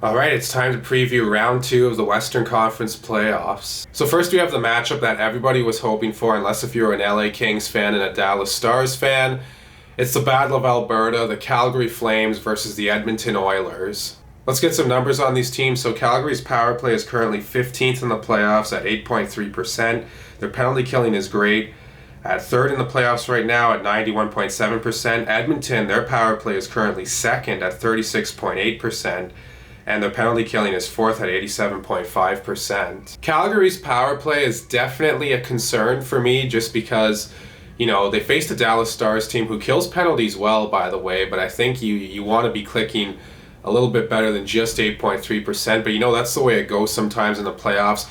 Alright, it's time to preview round 2 of the Western Conference playoffs. So first we have the matchup that everybody was hoping for, unless if you're an LA Kings fan and a Dallas Stars fan. It's the Battle of Alberta, the Calgary Flames versus the Edmonton Oilers. Let's get some numbers on these teams. So Calgary's power play is currently 15th in the playoffs at 8.3%. Their penalty killing is great at 3rd in the playoffs right now at 91.7%. Edmonton, their power play is currently 2nd at 36.8%. And their penalty killing is 4th at 87.5%. Calgary's power play is definitely a concern for me just because, you know, they faced the Dallas Stars team who kills penalties well, by the way, but I think you want to be clicking a little bit better than just 8.3%, but you know, that's the way it goes sometimes in the playoffs.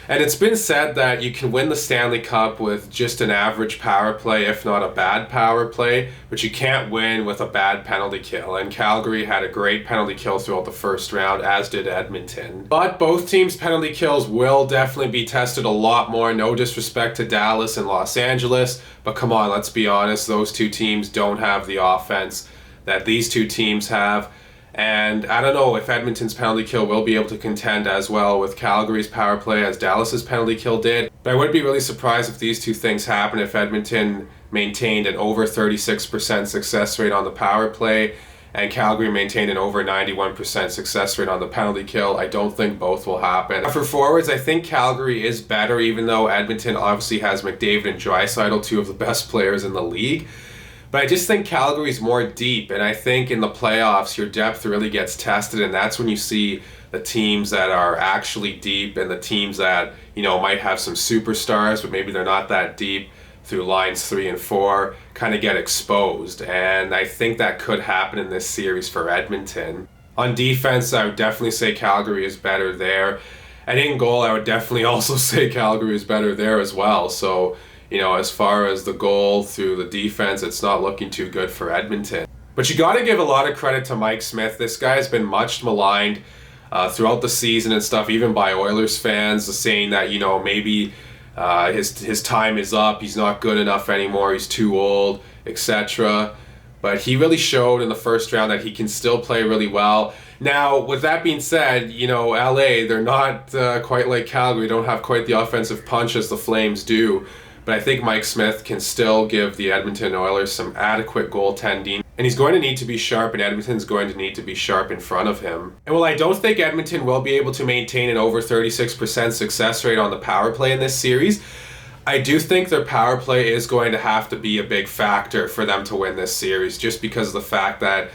And it's been said that you can win the Stanley Cup with just an average power play, if not a bad power play, but you can't win with a bad penalty kill. And Calgary had a great penalty kill throughout the first round, as did Edmonton. But both teams' penalty kills will definitely be tested a lot more. No disrespect to Dallas and Los Angeles, but come on, let's be honest, those two teams don't have the offense that these two teams have. And I don't know if Edmonton's penalty kill will be able to contend as well with Calgary's power play as Dallas's penalty kill did. But I would be really surprised if these two things happen, if Edmonton maintained an over 36% success rate on the power play and Calgary maintained an over 91% success rate on the penalty kill. I don't think both will happen. For forwards, I think Calgary is better, even though Edmonton obviously has McDavid and Draisaitl, two of the best players in the league. But I just think Calgary's more deep, and I think in the playoffs your depth really gets tested, and that's when you see the teams that are actually deep and the teams that, you know, might have some superstars, but maybe they're not that deep through lines 3 and 4, kind of get exposed. And I think that could happen in this series for Edmonton. On defense, I would definitely say Calgary is better there. And in goal, I would definitely also say Calgary is better there as well. So, you know, as far as the goal through the defense, it's not looking too good for Edmonton. But you got to give a lot of credit to Mike Smith. This guy has been much maligned throughout the season and stuff, even by Oilers fans, saying that, you know, maybe his time is up, he's not good enough anymore, he's too old, etc. But he really showed in the first round that he can still play really well. Now, with that being said, you know, LA, they're not quite like Calgary, don't have quite the offensive punch as the Flames do. But I think Mike Smith can still give the Edmonton Oilers some adequate goaltending. And he's going to need to be sharp, and Edmonton's going to need to be sharp in front of him. And while I don't think Edmonton will be able to maintain an over 36% success rate on the power play in this series, I do think their power play is going to have to be a big factor for them to win this series, just because of the fact that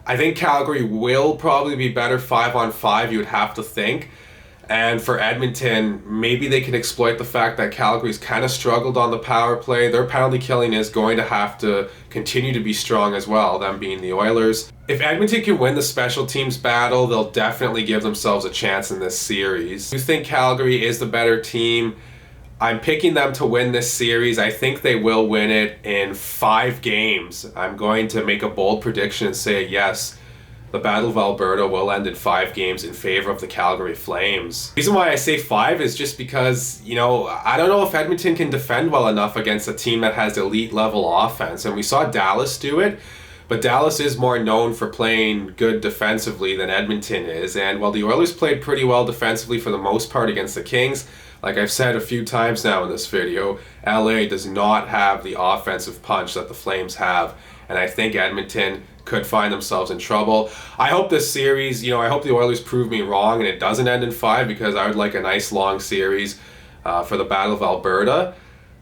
I think Calgary will probably be better 5-on-5, you would have to think. And for Edmonton, maybe they can exploit the fact that Calgary's kind of struggled on the power play. Their penalty killing is going to have to continue to be strong as well, them being the Oilers. If Edmonton can win the special teams battle, they'll definitely give themselves a chance in this series. I think Calgary is the better team. I'm picking them to win this series. I think they will win it in 5 games. I'm going to make a bold prediction and say yes. The Battle of Alberta will end in 5 games in favor of the Calgary Flames. The reason why I say 5 is just because, you know, I don't know if Edmonton can defend well enough against a team that has elite level offense. And we saw Dallas do it, but Dallas is more known for playing good defensively than Edmonton is. And while the Oilers played pretty well defensively for the most part against the Kings, like I've said a few times now in this video, LA does not have the offensive punch that the Flames have. And I think Edmonton could find themselves in trouble. I hope this series, you know, I hope the Oilers prove me wrong and it doesn't end in 5, because I would like a nice long series for the Battle of Alberta.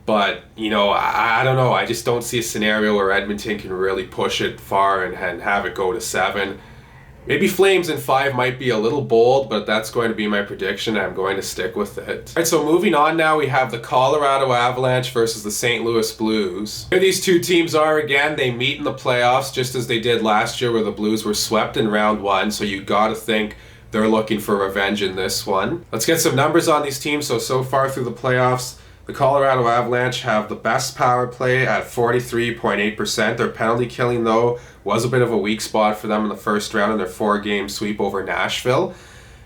But, you know, I don't know. I just don't see a scenario where Edmonton can really push it far and have it go to 7. Maybe Flames in 5 might be a little bold, but that's going to be my prediction, and I'm going to stick with it. Alright, so moving on now, we have the Colorado Avalanche versus the St. Louis Blues. Here these two teams are again. They meet in the playoffs just as they did last year, where the Blues were swept in round 1, so you gotta think they're looking for revenge in this one. Let's get some numbers on these teams. So far through the playoffs, the Colorado Avalanche have the best power play at 43.8%. Their penalty killing, though, was a bit of a weak spot for them in the first round in their 4-game sweep over Nashville.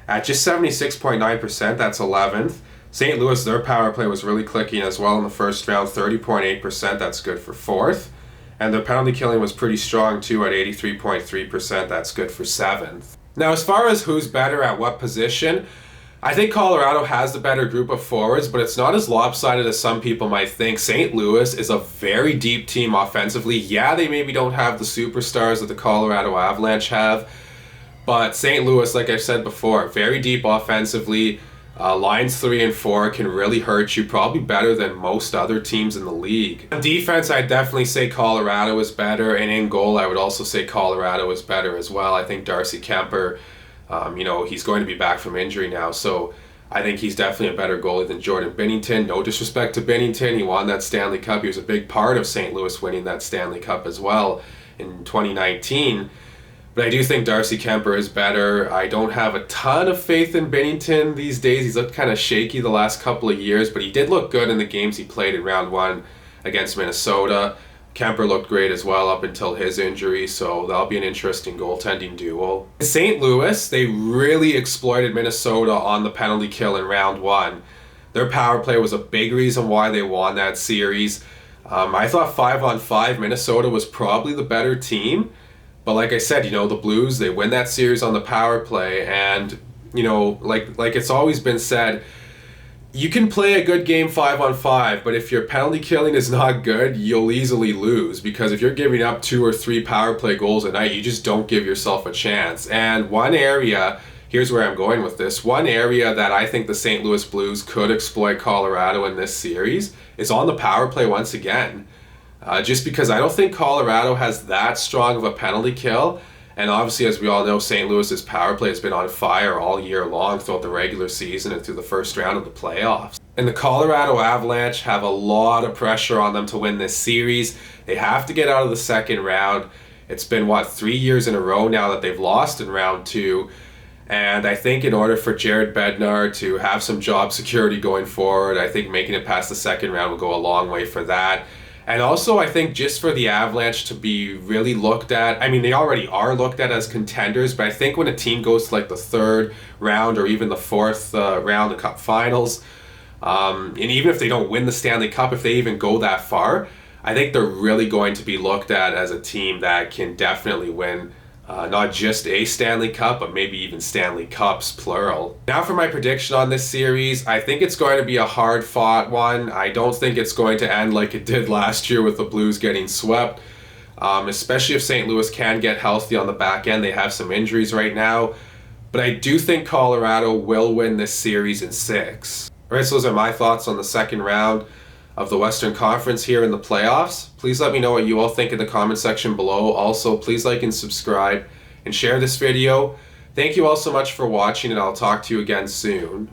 At just 76.9%, that's 11th. St. Louis, their power play was really clicking as well in the first round, 30.8%, that's good for 4th. And their penalty killing was pretty strong too at 83.3%, that's good for 7th. Now, as far as who's better at what position, I think Colorado has the better group of forwards, but it's not as lopsided as some people might think. St. Louis is a very deep team offensively. Yeah, they maybe don't have the superstars that the Colorado Avalanche have, but St. Louis, like I said before, very deep offensively. Lines 3 and 4 can really hurt you, probably better than most other teams in the league. On defense, I'd definitely say Colorado is better, and in goal, I would also say Colorado is better as well. I think Darcy Kemper, he's going to be back from injury now, so I think he's definitely a better goalie than Jordan Binnington. No disrespect to Binnington, he won that Stanley Cup. He was a big part of St. Louis winning that Stanley Cup as well in 2019. But I do think Darcy Kemper is better. I don't have a ton of faith in Binnington these days. He's looked kind of shaky the last couple of years, but he did look good in the games he played in round 1 against Minnesota. Kemper looked great as well up until his injury, so that'll be an interesting goaltending duel. In St. Louis, they really exploited Minnesota on the penalty kill in round 1. Their power play was a big reason why they won that series. I thought 5-on-5, Minnesota was probably the better team. But like I said, the Blues, they win that series on the power play, and, like it's always been said, you can play a good game 5-on-5, but if your penalty killing is not good, you'll easily lose, because if you're giving up 2 or 3 power play goals a night, you just don't give yourself a chance. And one area, here's where I'm going with this, one area that I think the St. Louis Blues could exploit Colorado in this series is on the power play once again. Just because I don't think Colorado has that strong of a penalty kill. And obviously, as we all know, St. Louis's power play has been on fire all year long throughout the regular season and through the first round of the playoffs. And the Colorado Avalanche have a lot of pressure on them to win this series. They have to get out of the second round. It's been, 3 years in a row now that they've lost in round 2. And I think in order for Jared Bednar to have some job security going forward, I think making it past the second round will go a long way for that. And also, I think just for the Avalanche to be really looked at, I mean, they already are looked at as contenders, but I think when a team goes to like the third round or even the fourth round of Cup Finals, and even if they don't win the Stanley Cup, if they even go that far, I think they're really going to be looked at as a team that can definitely win not just a Stanley Cup, but maybe even Stanley Cups, plural. Now for my prediction on this series, I think it's going to be a hard-fought one. I don't think it's going to end like it did last year with the Blues getting swept, especially if St. Louis can get healthy on the back end. They have some injuries right now, but I do think Colorado will win this series in 6. All right, so those are my thoughts on the second round of the Western Conference here in the playoffs. Please let me know what you all think in the comment section below. Also, please like and subscribe and share this video. Thank you all so much for watching, and I'll talk to you again soon.